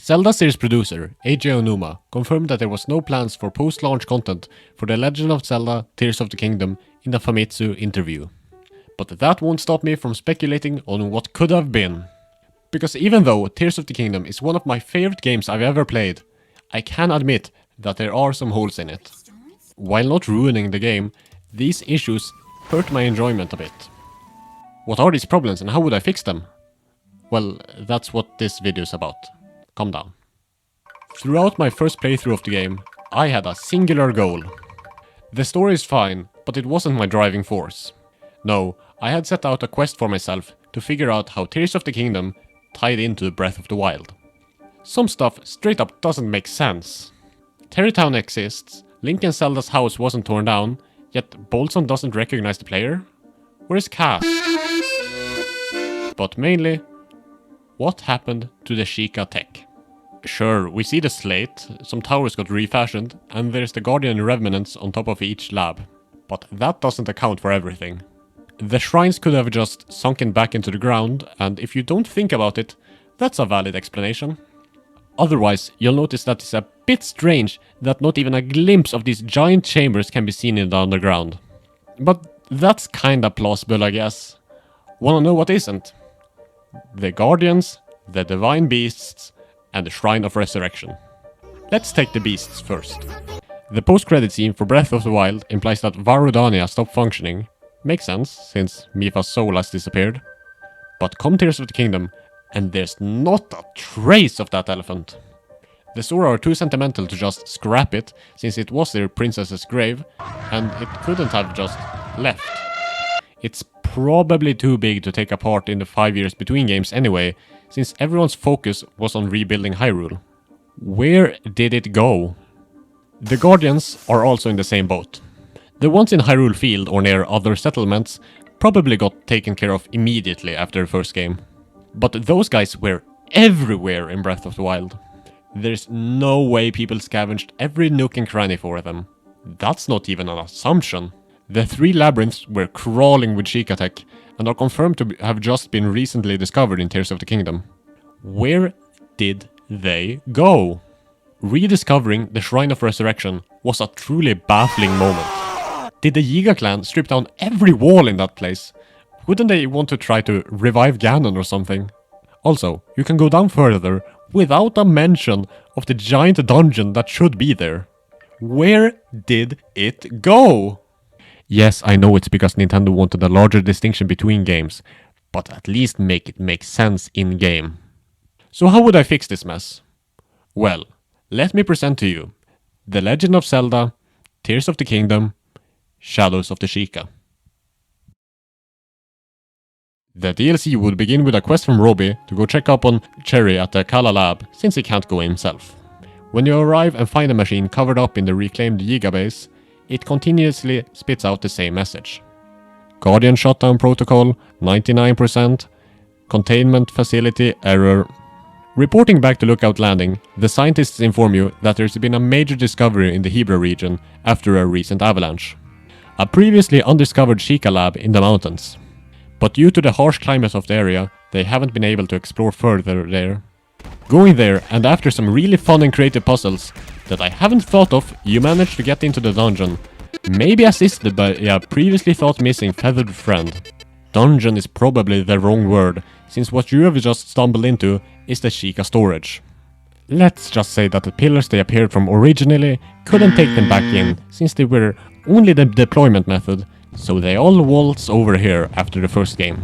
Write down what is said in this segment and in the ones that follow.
Zelda series producer Eiji Onuma confirmed that there was no plans for post-launch content for The Legend of Zelda Tears of the Kingdom in a Famitsu interview. But that won't stop me from speculating on what could have been. Because even though Tears of the Kingdom is one of my favorite games I've ever played, I can admit that there are some holes in it. While not ruining the game, these issues hurt my enjoyment a bit. What are these problems and how would I fix them? Well, that's what this video is about. Calm down. Throughout my first playthrough of the game, I had a singular goal. The story is fine, but it wasn't my driving force. No, I had set out a quest for myself to figure out how Tears of the Kingdom tied into Breath of the Wild. Some stuff straight up doesn't make sense. Terrytown exists, Link and Zelda's house wasn't torn down, yet Bolson doesn't recognize the player? Where's Cass? But mainly, what happened to the Shika tech? Sure, we see the slate, some towers got refashioned, and there's the Guardian remnants on top of each lab. But that doesn't account for everything. The shrines could have just sunken back into the ground, and if you don't think about it, that's a valid explanation. Otherwise, you'll notice that it's a bit strange that not even a glimpse of these giant chambers can be seen in the underground. But that's kinda plausible, I guess. Wanna know what isn't? The Guardians, the Divine Beasts, and the Shrine of Resurrection. Let's take the beasts first. The post-credit scene for Breath of the Wild implies that Varudania stopped functioning. Makes sense, since Mipha's soul has disappeared. But come Tears of the Kingdom, and there's not a trace of that elephant. The Sora are too sentimental to just scrap it, since it was their princess's grave, and it couldn't have just left. It's probably too big to take apart in the 5 years between games anyway, since everyone's focus was on rebuilding Hyrule. Where did it go? The Guardians are also in the same boat. The ones in Hyrule Field or near other settlements probably got taken care of immediately after the first game. But those guys were everywhere in Breath of the Wild. There's no way people scavenged every nook and cranny for them. That's not even an assumption. The 3 labyrinths were crawling with Shika tech and are confirmed to have just been recently discovered in Tears of the Kingdom. Where did they go? Rediscovering the Shrine of Resurrection was a truly baffling moment. Did the Yiga clan strip down every wall in that place? Wouldn't they want to try to revive Ganon or something? Also, you can go down further without a mention of the giant dungeon that should be there. Where did it go? Yes, I know it's because Nintendo wanted a larger distinction between games, but at least make it make sense in-game. So how would I fix this mess? Well, let me present to you The Legend of Zelda, Tears of the Kingdom, Shadows of the Shika. The DLC would begin with a quest from Robbie to go check up on Cherry at the Kala lab, since he can't go himself. When you arrive and find the machine covered up in the reclaimed Yiga base, it continuously spits out the same message. Guardian shutdown protocol, 99%, containment facility error. Reporting back to Lookout Landing, the scientists inform you that there's been a major discovery in the Hebra region after a recent avalanche. A previously undiscovered Shika lab in the mountains. But due to the harsh climate of the area, they haven't been able to explore further there. Going there, and after some really fun and creative puzzles that I haven't thought of, you manage to get into the dungeon. Maybe assisted by a previously thought missing feathered friend. Dungeon is probably the wrong word, since what you have just stumbled into is the Shika storage. Let's just say that the pillars they appeared from originally couldn't take them back in, since they were only the deployment method, so they all waltz over here after the first game.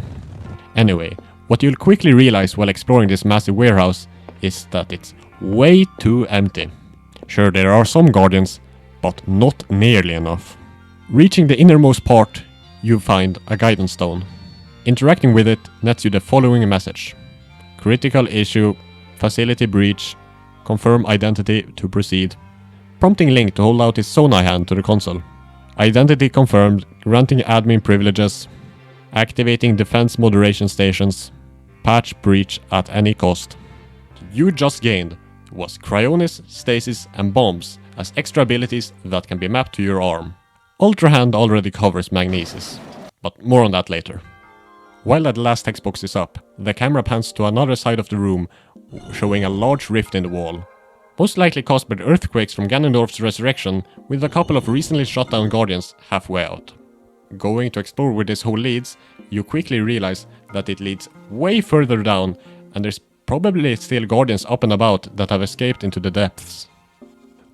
Anyway, what you'll quickly realize while exploring this massive warehouse is that it's way too empty. Sure, there are some guardians, but not nearly enough. Reaching the innermost part, you find a guidance stone. Interacting with it nets you the following message. Critical issue, facility breach, confirm identity to proceed. Prompting Link to hold out his Sonai hand to the console. Identity confirmed, granting admin privileges, activating defense moderation stations, patch breach at any cost. You just gained was Cryonis, Stasis and Bombs as extra abilities that can be mapped to your arm. Ultra Hand already covers Magnesis, but more on that later. While that last text box is up, the camera pans to another side of the room, showing a large rift in the wall. Most likely caused by the earthquakes from Ganondorf's resurrection, with a couple of recently shot down guardians halfway out. Going to explore where this hole leads, you quickly realize that it leads way further down, and there's probably still guardians up and about that have escaped into the depths.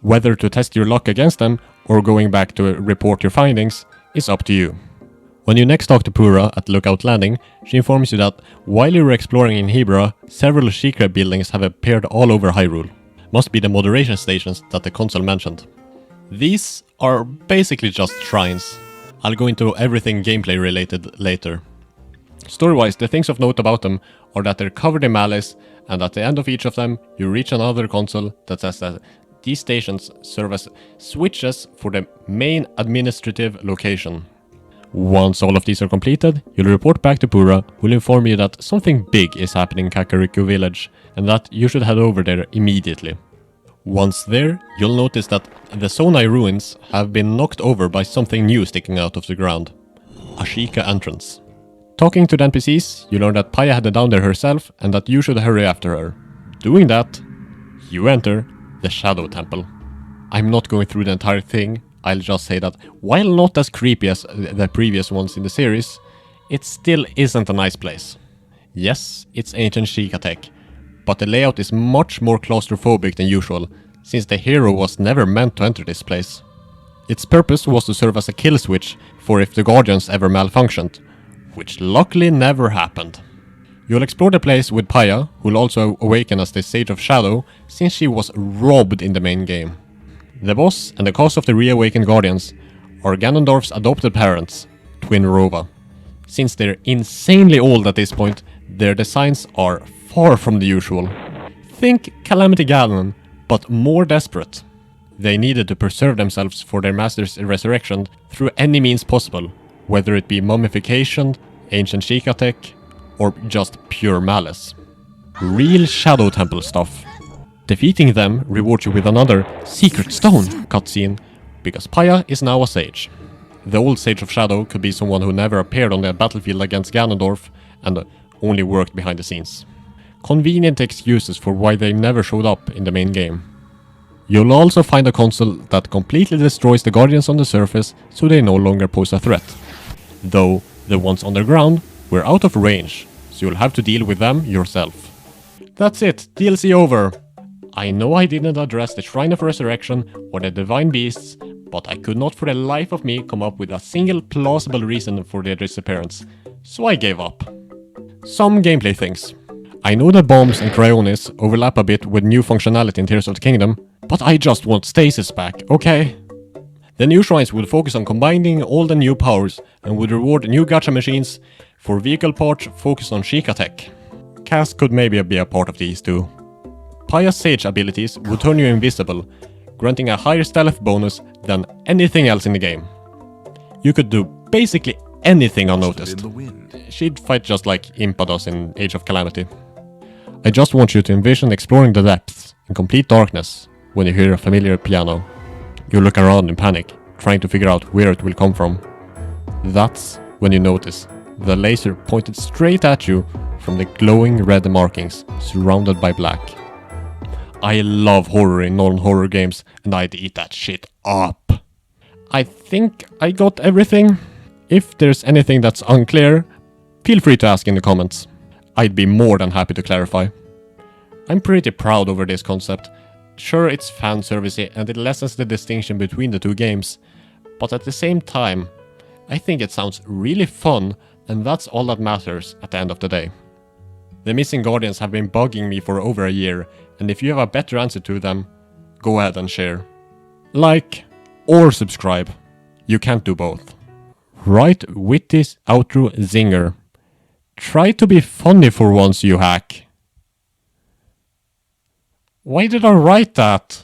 Whether to test your luck against them, or going back to report your findings, is up to you. When you next talk to Pura at Lookout Landing, she informs you that while you were exploring in Hebra, several Shika buildings have appeared all over Hyrule. Must be the moderation stations that the console mentioned. These are basically just shrines. I'll go into everything gameplay related later. Story-wise, the things of note about them are that they're covered in malice, and at the end of each of them, you reach another console that says that these stations serve as switches for the main administrative location. Once all of these are completed, you'll report back to Pura, who will inform you that something big is happening in Kakariko village, and that you should head over there immediately. Once there, you'll notice that the Sonai ruins have been knocked over by something new sticking out of the ground. A Shika entrance. Talking to the NPCs, you learn that Paya headed down there herself, and that you should hurry after her. Doing that, you enter the Shadow Temple. I'm not going through the entire thing. I'll just say that while not as creepy as the previous ones in the series, it still isn't a nice place. Yes, it's ancient Shika tech, but the layout is much more claustrophobic than usual, since the hero was never meant to enter this place. Its purpose was to serve as a kill switch for if the guardians ever malfunctioned, which luckily never happened. You'll explore the place with Paya, who'll also awaken as the Sage of Shadow, since she was robbed in the main game. The boss and the cause of the reawakened guardians are Ganondorf's adopted parents, Twin Rova. Since they're insanely old at this point, their designs are far from the usual. Think Calamity Ganon, but more desperate. They needed to preserve themselves for their master's resurrection through any means possible, whether it be mummification, ancient Shika tech, or just pure malice. Real Shadow Temple stuff. Defeating them rewards you with another Secret Stone cutscene, because Paya is now a sage. The old Sage of Shadow could be someone who never appeared on the battlefield against Ganondorf and only worked behind the scenes. Convenient excuses for why they never showed up in the main game. You'll also find a console that completely destroys the guardians on the surface so they no longer pose a threat. Though the ones underground were out of range, so you'll have to deal with them yourself. That's it, DLC over! I know I didn't address the Shrine of Resurrection or the Divine Beasts, but I could not for the life of me come up with a single plausible reason for their disappearance, so I gave up. Some gameplay things. I know that bombs and cryonis overlap a bit with new functionality in Tears of the Kingdom, but I just want stasis back, okay? The new shrines would focus on combining all the new powers and would reward new gacha machines for vehicle parts focused on Shika tech. Cast could maybe be a part of these too. Paya's Sage abilities would turn you invisible, granting a higher stealth bonus than anything else in the game. You could do basically anything unnoticed. She'd fight just like Impa does in Age of Calamity. I just want you to envision exploring the depths in complete darkness when you hear a familiar piano. You look around in panic, trying to figure out where it will come from. That's when you notice the laser pointed straight at you from the glowing red markings surrounded by black. I love horror in non-horror games, and I'd eat that shit up. I think I got everything. If there's anything that's unclear, feel free to ask in the comments. I'd be more than happy to clarify. I'm pretty proud over this concept. Sure, it's fan servicey and it lessens the distinction between the two games, but at the same time, I think it sounds really fun, and that's all that matters at the end of the day. The missing guardians have been bugging me for over a year, and if you have a better answer to them, go ahead and share. Like or subscribe. You can't do both. Write witty outro zinger. Try to be funny for once, you hack. Why did I write that?